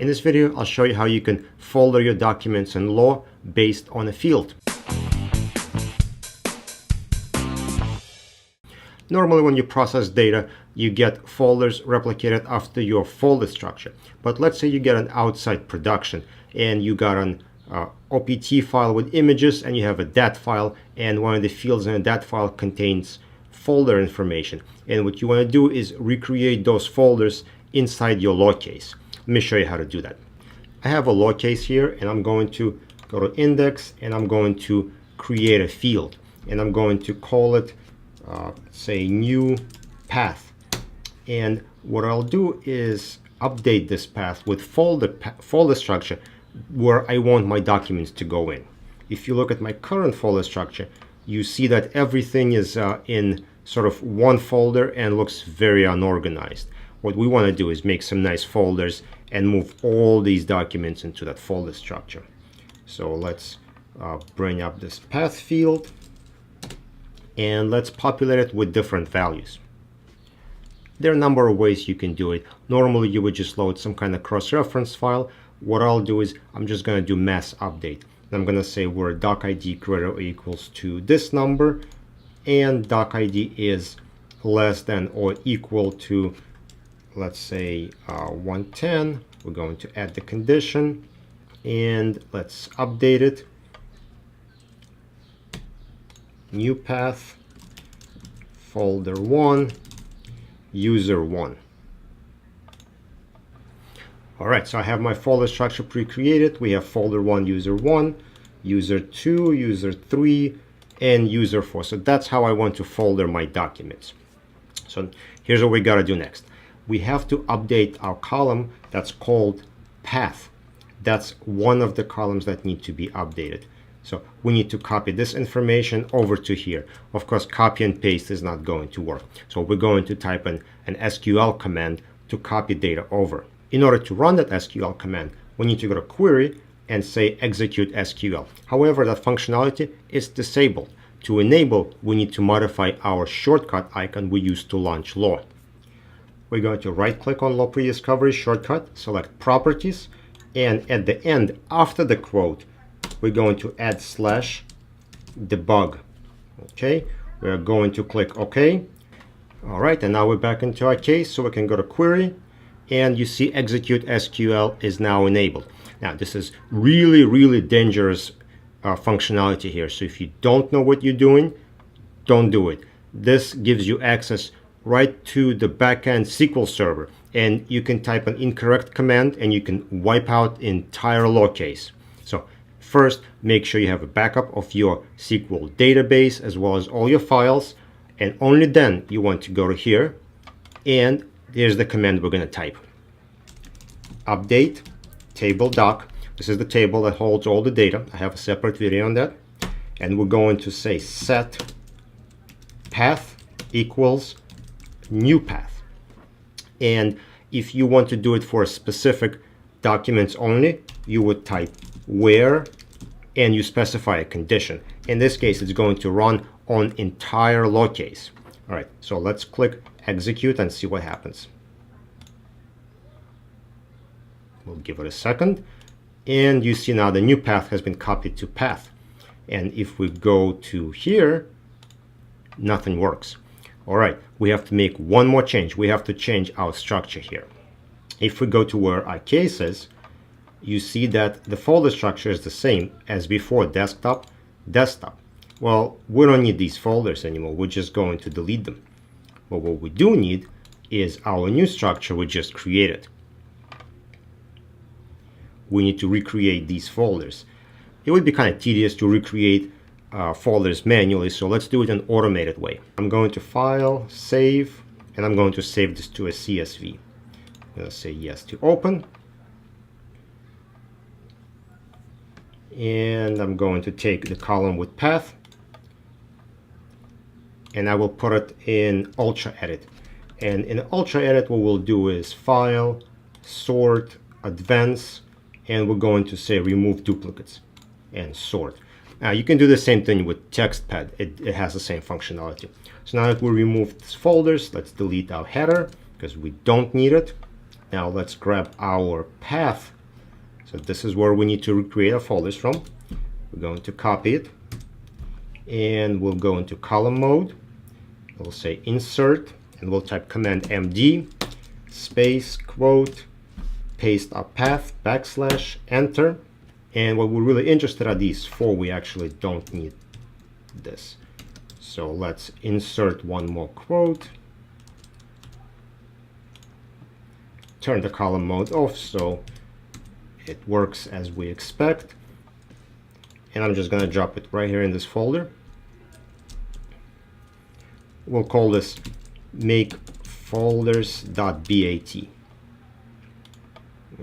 In this video, I'll show you how you can folder your documents in Law based on a field. Normally, when you process data, you get folders replicated after your folder structure. But let's say you get an outside production and you got an OPT file with images and you have a DAT file, and one of the fields in a DAT file contains folder information. And what you want to do is recreate those folders inside your Law case. Let me show you how to do that. I have a Law case here, and I'm going to go to Index and I'm going to create a field, and I'm going to call it say new path. And what I'll do is update this path with folder structure where I want my documents to go in. If you look at my current folder structure, you see that everything is in sort of one folder and looks very unorganized. What we want to do is make some nice folders and move all these documents into that folder structure. So let's bring up this path field and let's populate it with different values. There are a number of ways you can do it. Normally you would just load some kind of cross-reference file. What I'll do is I'm just going to do mass update. I'm going to say where doc ID greater or equals to this number and doc ID is less than or equal to, let's say 110. We're going to add the condition and let's update it. New path, folder 1, user 1. All right, so I have my folder structure pre-created. We have folder 1, user 1, user 2, user 3, and user 4. So that's how I want to folder my documents. So here's what we got to do next. We have to update our column that's called path. That's one of the columns that need to be updated. So we need to copy this information over to here. Of course, copy and paste is not going to work. So we're going to type in an SQL command to copy data over. In order to run that SQL command, we need to go to query and say execute SQL. However, that functionality is disabled. To enable, we need to modify our shortcut icon we use to launch Law. We're going to right click on Law Prediscovery shortcut, select properties, and at the end, after the quote, we're going to add /debug. Okay, we're going to click OK. All right, and now we're back into our case, so we can go to query, and you see execute SQL is now enabled. Now, this is really dangerous functionality here. So if you don't know what you're doing, don't do it. This gives you access right to the backend SQL server, and you can type an incorrect command and you can wipe out the entire Law case. So first, make sure you have a backup of your SQL database as well as all your files, and only then you want to go to here, and here's the command we're going to type. Update table doc. This is the table that holds all the data. I have a separate video on that. And we're going to say set path equals new path. And if you want to do it for specific documents only, you would type where and you specify a condition. In this case, it's going to run on entire Law case. All right, so let's click execute and see what happens. We'll give it a second. And you see now the new path has been copied to path. And if we go to here, nothing works. All right, we have to make one more change. We have to change our structure here. If we go to where our case is, you see that the folder structure is the same as before, desktop, desktop. Well, we don't need these folders anymore. We're just going to delete them. But what we do need is our new structure we just created. We need to recreate these folders. It would be kind of tedious to recreate folders manually, so let's do it in an automated way. I'm going to File, Save, and I'm going to save this to a CSV. I'm going to say yes to open. And I'm going to take the column with path, and I will put it in Ultra Edit. And in Ultra Edit, what we'll do is File, Sort, Advance, and we're going to say remove duplicates and sort. Now you can do the same thing with TextPad. It has the same functionality. So now that we remove these folders, let's delete our header because we don't need it. Now let's grab our path. So this is where we need to create our folders from. We're going to copy it, and we'll go into column mode. We'll say insert, and we'll type command MD space quote paste our path backslash enter. And what we're really interested are these four. We actually don't need this. So let's insert one more quote. Turn the column mode off so it works as we expect. And I'm just going to drop it right here in this folder. We'll call this make folders.bat.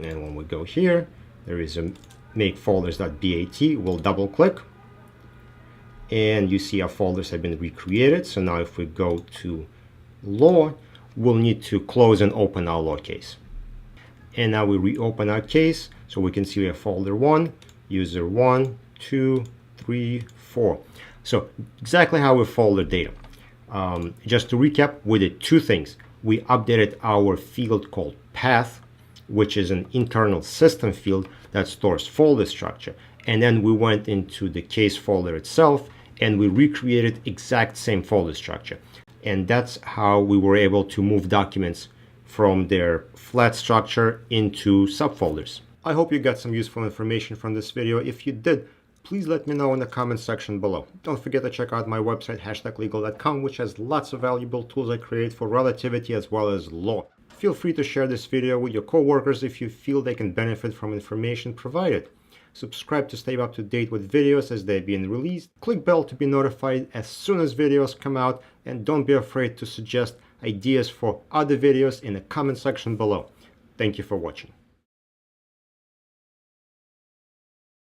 And when we go here, there is a make folders.bat. We'll double click, and you see our folders have been recreated. So now if we go to law, we'll need to close and open our law case. And now we reopen our case, so we can see we have folder 1, user 1, 2, 3, 4. So exactly how we folder data. Just to recap, we did two things. We updated our field called path, which is an internal system field that stores folder structure. And then we went into the case folder itself and we recreated exact same folder structure. And that's how we were able to move documents from their flat structure into subfolders. I hope you got some useful information from this video. If you did, please let me know in the comment section below. Don't forget to check out my website hashtaglegal.com, which has lots of valuable tools I create for relativity as well as law. Feel free to share this video with your coworkers if you feel they can benefit from information provided. Subscribe to stay up to date with videos as they're being released. Click bell to be notified as soon as videos come out, and don't be afraid to suggest ideas for other videos in the comment section below. Thank you for watching.